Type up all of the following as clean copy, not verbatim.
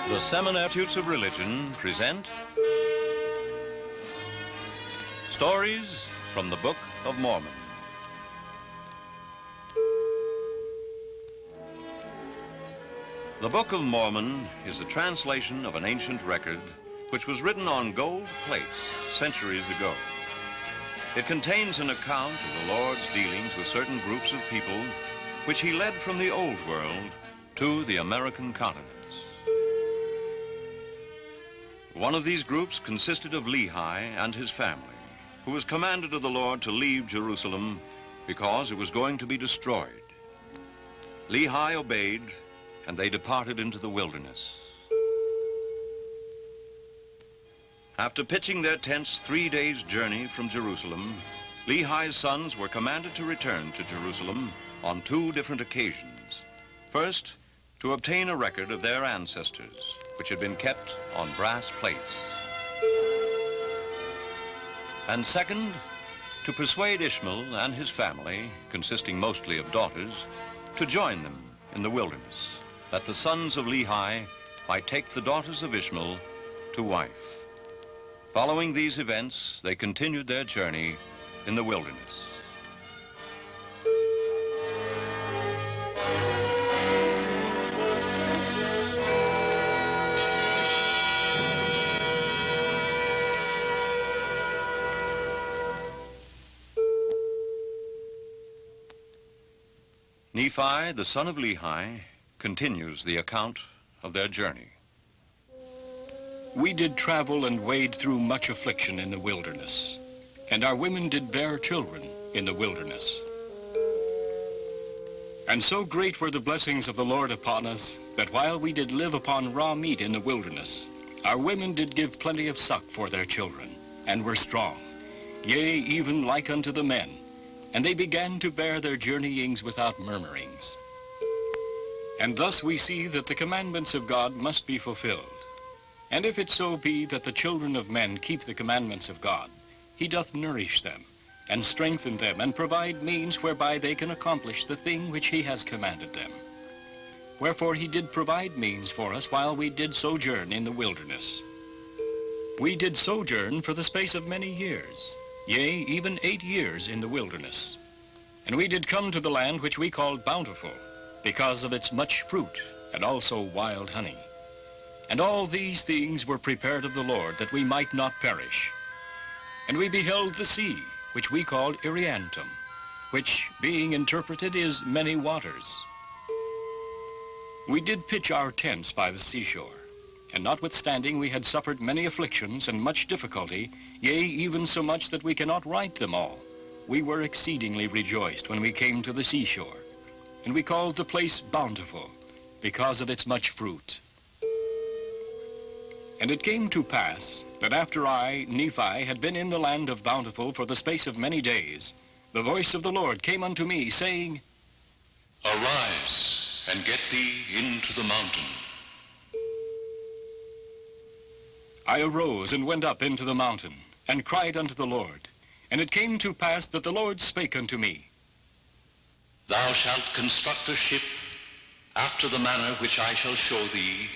The Seminarians of Religion present Stories from the Book of Mormon. The Book of Mormon is a translation of an ancient record which was written on gold plates centuries ago. It contains an account of the Lord's dealings with certain groups of people which he led from the Old World to the American continents. One of these groups consisted of Lehi and his family, who was commanded of the Lord to leave Jerusalem because it was going to be destroyed. Lehi obeyed, and they departed into the wilderness. After pitching their tents 3 days' journey from Jerusalem, Lehi's sons were commanded to return to Jerusalem on 2 different occasions. First, to obtain a record of their ancestors, which had been kept on brass plates. And second, to persuade Ishmael and his family, consisting mostly of daughters, to join them in the wilderness, that the sons of Lehi might take the daughters of Ishmael to wife. Following these events, they continued their journey in the wilderness. Nephi, the son of Lehi, continues the account of their journey. We did travel and wade through much affliction in the wilderness, and our women did bear children in the wilderness. And so great were the blessings of the Lord upon us, that while we did live upon raw meat in the wilderness, our women did give plenty of suck for their children, and were strong, yea, even like unto the men. And they began to bear their journeyings without murmurings. And thus we see that the commandments of God must be fulfilled. And if it so be that the children of men keep the commandments of God, he doth nourish them, and strengthen them, and provide means whereby they can accomplish the thing which he has commanded them. Wherefore he did provide means for us while we did sojourn in the wilderness. We did sojourn for the space of many years, yea, even 8 years in the wilderness. And we did come to the land which we called Bountiful, because of its much fruit, and also wild honey. And all these things were prepared of the Lord, that we might not perish. And we beheld the sea, which we called Iriantum, which, being interpreted, is many waters. We did pitch our tents by the seashore, and notwithstanding we had suffered many afflictions and much difficulty, yea, even so much that we cannot write them all, we were exceedingly rejoiced when we came to the seashore. And we called the place Bountiful, because of its much fruit. And it came to pass that after I, Nephi, had been in the land of Bountiful for the space of many days, the voice of the Lord came unto me, saying, Arise, and get thee into the mountain. I arose and went up into the mountain, and cried unto the Lord. And it came to pass that the Lord spake unto me, Thou shalt construct a ship after the manner which I shall show thee,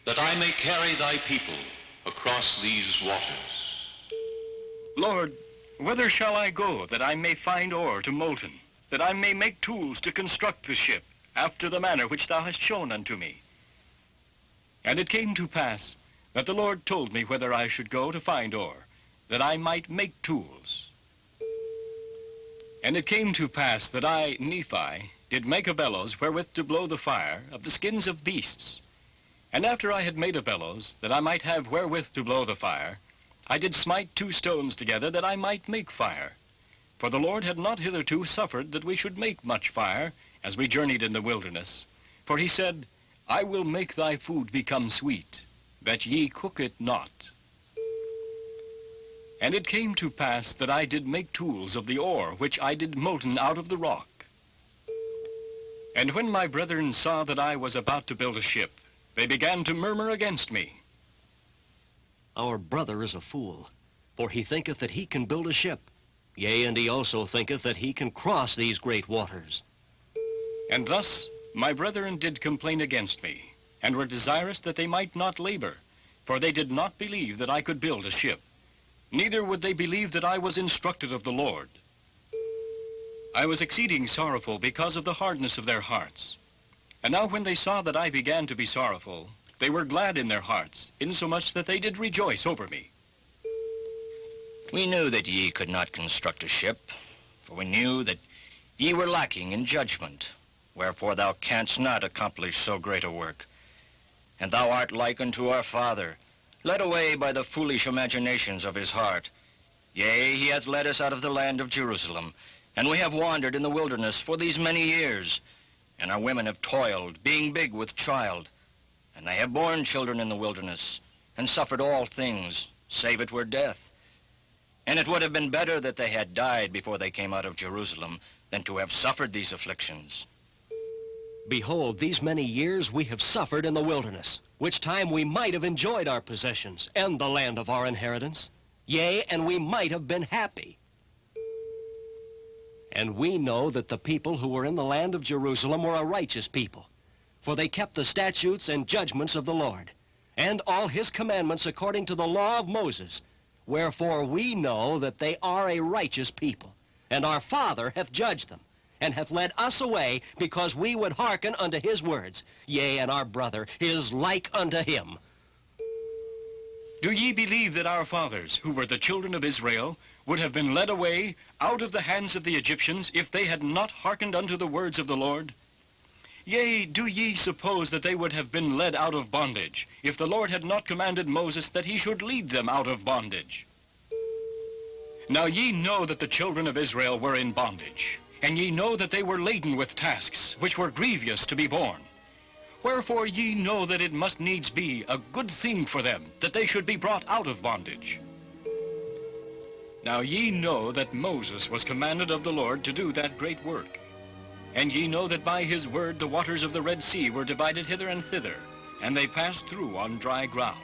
that I may carry thy people across these waters. Lord, whither shall I go, that I may find ore to molten, that I may make tools to construct the ship, after the manner which thou hast shown unto me? And it came to pass that the Lord told me whither I should go to find ore, that I might make tools. And it came to pass that I, Nephi, did make a bellows wherewith to blow the fire of the skins of beasts. And after I had made a bellows, that I might have wherewith to blow the fire, I did smite 2 stones together, that I might make fire. For the Lord had not hitherto suffered that we should make much fire, as we journeyed in the wilderness. For he said, I will make thy food become sweet, that ye cook it not. And it came to pass that I did make tools of the ore which I did molten out of the rock. And when my brethren saw that I was about to build a ship, they began to murmur against me. Our brother is a fool, for he thinketh that he can build a ship. Yea, and he also thinketh that he can cross these great waters. And thus my brethren did complain against me, and were desirous that they might not labor, for they did not believe that I could build a ship. Neither would they believe that I was instructed of the Lord. I was exceeding sorrowful because of the hardness of their hearts. And now when they saw that I began to be sorrowful, they were glad in their hearts, insomuch that they did rejoice over me. We knew that ye could not construct a ship, for we knew that ye were lacking in judgment, wherefore thou canst not accomplish so great a work. And thou art like unto our father, led away by the foolish imaginations of his heart. Yea, he hath led us out of the land of Jerusalem, and we have wandered in the wilderness for these many years. And our women have toiled, being big with child, and they have borne children in the wilderness, and suffered all things, save it were death. And it would have been better that they had died before they came out of Jerusalem than to have suffered these afflictions. Behold, these many years we have suffered in the wilderness, which time we might have enjoyed our possessions and the land of our inheritance. Yea, and we might have been happy. And we know that the people who were in the land of Jerusalem were a righteous people, for they kept the statutes and judgments of the Lord, and all his commandments according to the law of Moses. Wherefore we know that they are a righteous people, and our Father hath judged them, and hath led us away, because we would hearken unto his words. Yea, and our brother is like unto him. Do ye believe that our fathers, who were the children of Israel, would have been led away out of the hands of the Egyptians if they had not hearkened unto the words of the Lord? Yea, do ye suppose that they would have been led out of bondage if the Lord had not commanded Moses that he should lead them out of bondage? Now ye know that the children of Israel were in bondage, and ye know that they were laden with tasks, which were grievous to be borne. Wherefore ye know that it must needs be a good thing for them that they should be brought out of bondage. Now ye know that Moses was commanded of the Lord to do that great work. And ye know that by his word the waters of the Red Sea were divided hither and thither, and they passed through on dry ground.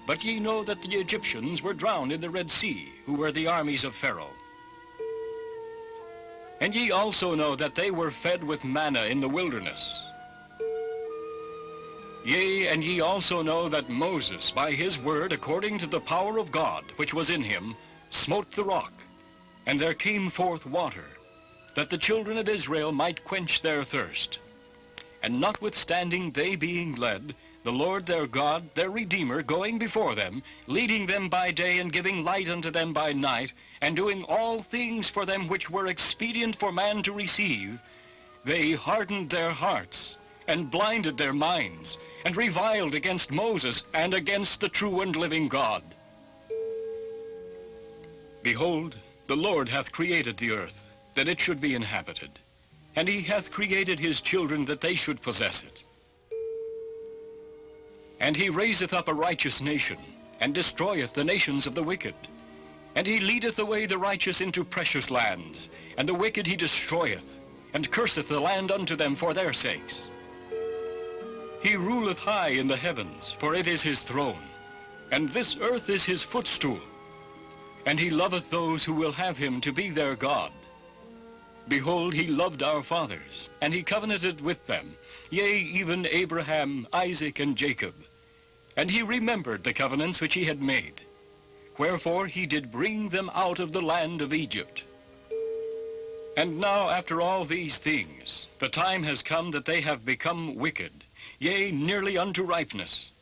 But ye know that the Egyptians were drowned in the Red Sea, who were the armies of Pharaoh. And ye also know that they were fed with manna in the wilderness. Yea, and ye also know that Moses, by his word, according to the power of God, which was in him, smote the rock, and there came forth water, that the children of Israel might quench their thirst. And notwithstanding they being led, the Lord their God, their Redeemer, going before them, leading them by day and giving light unto them by night, and doing all things for them which were expedient for man to receive, they hardened their hearts, and blinded their minds, and reviled against Moses and against the true and living God. Behold, the Lord hath created the earth, that it should be inhabited, and he hath created his children that they should possess it. And he raiseth up a righteous nation, and destroyeth the nations of the wicked. And he leadeth away the righteous into precious lands, and the wicked he destroyeth, and curseth the land unto them for their sakes. He ruleth high in the heavens, for it is his throne, and this earth is his footstool. And he loveth those who will have him to be their God. Behold, he loved our fathers, and he covenanted with them, yea, even Abraham, Isaac, and Jacob. And he remembered the covenants which he had made. Wherefore he did bring them out of the land of Egypt. And now after all these things, the time has come that they have become wicked, yea, nearly unto ripeness.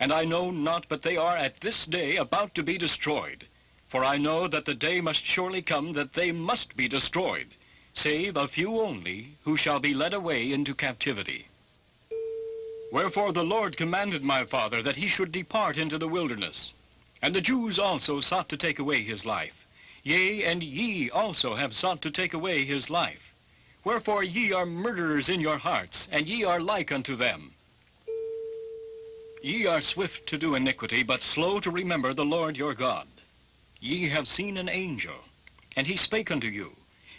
And I know not but they are at this day about to be destroyed. For I know that the day must surely come that they must be destroyed, save a few only, who shall be led away into captivity. Wherefore the Lord commanded my father that he should depart into the wilderness. And the Jews also sought to take away his life. Yea, and ye also have sought to take away his life. Wherefore ye are murderers in your hearts, and ye are like unto them. Ye are swift to do iniquity, but slow to remember the Lord your God. Ye have seen an angel, and he spake unto you.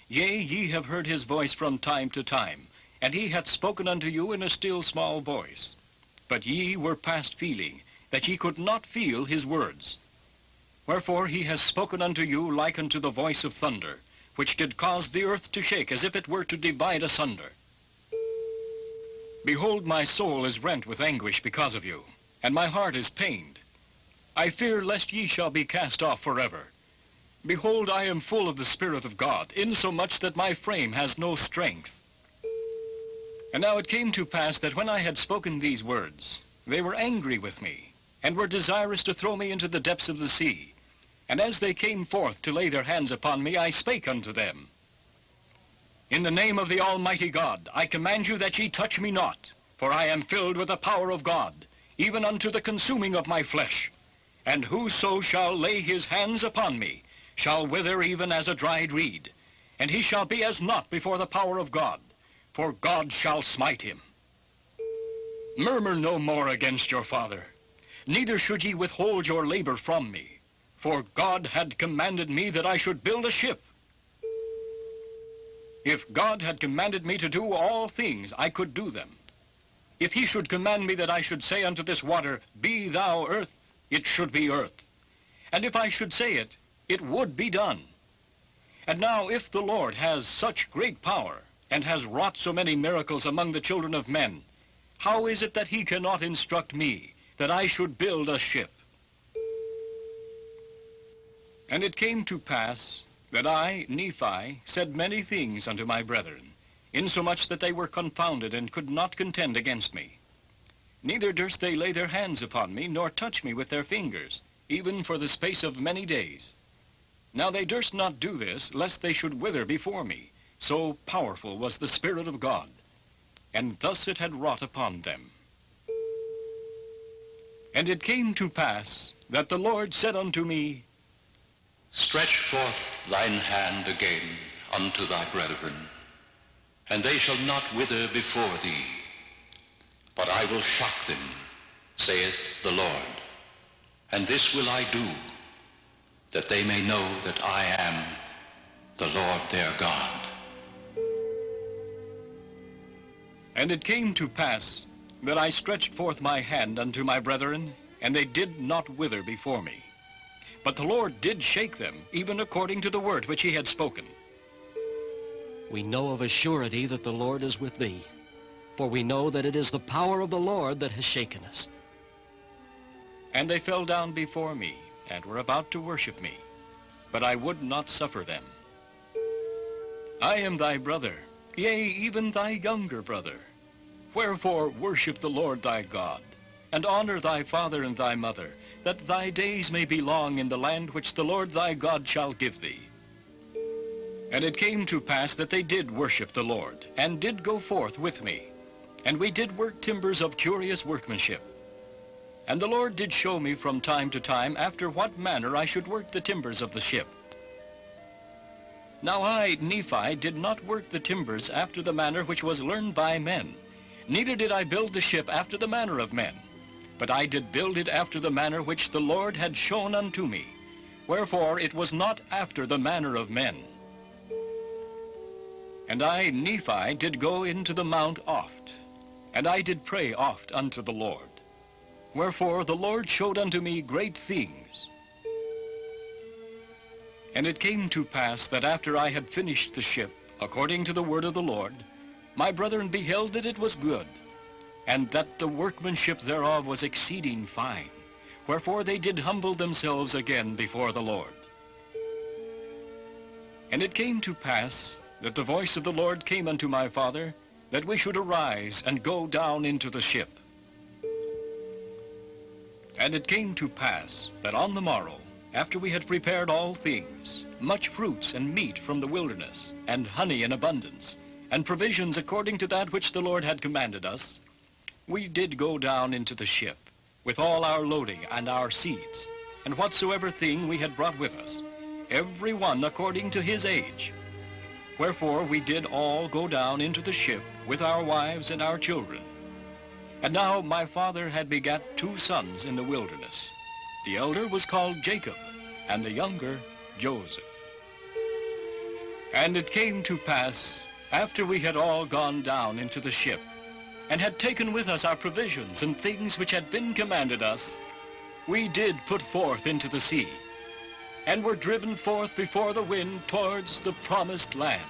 Yea, ye have heard his voice from time to time, and he hath spoken unto you in a still small voice. But ye were past feeling, that ye could not feel his words. Wherefore he has spoken unto you like unto the voice of thunder, which did cause the earth to shake as if it were to divide asunder. Behold, my soul is rent with anguish because of you, and my heart is pained. I fear lest ye shall be cast off forever. Behold, I am full of the Spirit of God, insomuch that my frame has no strength. And now it came to pass that when I had spoken these words, they were angry with me, and were desirous to throw me into the depths of the sea. And as they came forth to lay their hands upon me, I spake unto them, In the name of the Almighty God, I command you that ye touch me not, for I am filled with the power of God, even unto the consuming of my flesh. And whoso shall lay his hands upon me shall wither even as a dried reed, and he shall be as naught before the power of God, for God shall smite him. Murmur no more against your father, neither should ye withhold your labor from me, for God had commanded me that I should build a ship. If God had commanded me to do all things, I could do them. If he should command me that I should say unto this water, Be thou earth, it should be earth. And if I should say it, it would be done. And now if the Lord has such great power, and has wrought so many miracles among the children of men, how is it that he cannot instruct me, that I should build a ship? And it came to pass that I, Nephi, said many things unto my brethren, insomuch that they were confounded and could not contend against me. Neither durst they lay their hands upon me, nor touch me with their fingers, even for the space of many days. Now they durst not do this, lest they should wither before me, so powerful was the Spirit of God. And thus it had wrought upon them. And it came to pass that the Lord said unto me, Stretch forth thine hand again unto thy brethren, and they shall not wither before thee. But I will shock them, saith the Lord. And this will I do, that they may know that I am the Lord their God. And it came to pass that I stretched forth my hand unto my brethren, and they did not wither before me. But the Lord did shake them, even according to the word which he had spoken. We know of a surety that the Lord is with thee, for we know that it is the power of the Lord that has shaken us. And they fell down before me, and were about to worship me, but I would not suffer them. I am thy brother, yea, even thy younger brother. Wherefore worship the Lord thy God, and honor thy father and thy mother, that thy days may be long in the land which the Lord thy God shall give thee. And it came to pass that they did worship the Lord, and did go forth with me. And we did work timbers of curious workmanship. And the Lord did show me from time to time after what manner I should work the timbers of the ship. Now I, Nephi, did not work the timbers after the manner which was learned by men, neither did I build the ship after the manner of men. But I did build it after the manner which the Lord had shown unto me. Wherefore it was not after the manner of men. And I, Nephi, did go into the mount oft, and I did pray oft unto the Lord. Wherefore the Lord showed unto me great things. And it came to pass that after I had finished the ship, according to the word of the Lord, my brethren beheld that it was good, and that the workmanship thereof was exceeding fine. Wherefore they did humble themselves again before the Lord. And it came to pass that the voice of the Lord came unto my father, that we should arise and go down into the ship. And it came to pass that on the morrow, after we had prepared all things, much fruits and meat from the wilderness, and honey in abundance, and provisions according to that which the Lord had commanded us, we did go down into the ship, with all our loading and our seeds, and whatsoever thing we had brought with us, every one according to his age. Wherefore we did all go down into the ship with our wives and our children. And now my father had begat 2 sons in the wilderness. The elder was called Jacob, and the younger Joseph. And it came to pass, after we had all gone down into the ship, and had taken with us our provisions and things which had been commanded us, we did put forth into the sea, and were driven forth before the wind towards the promised land.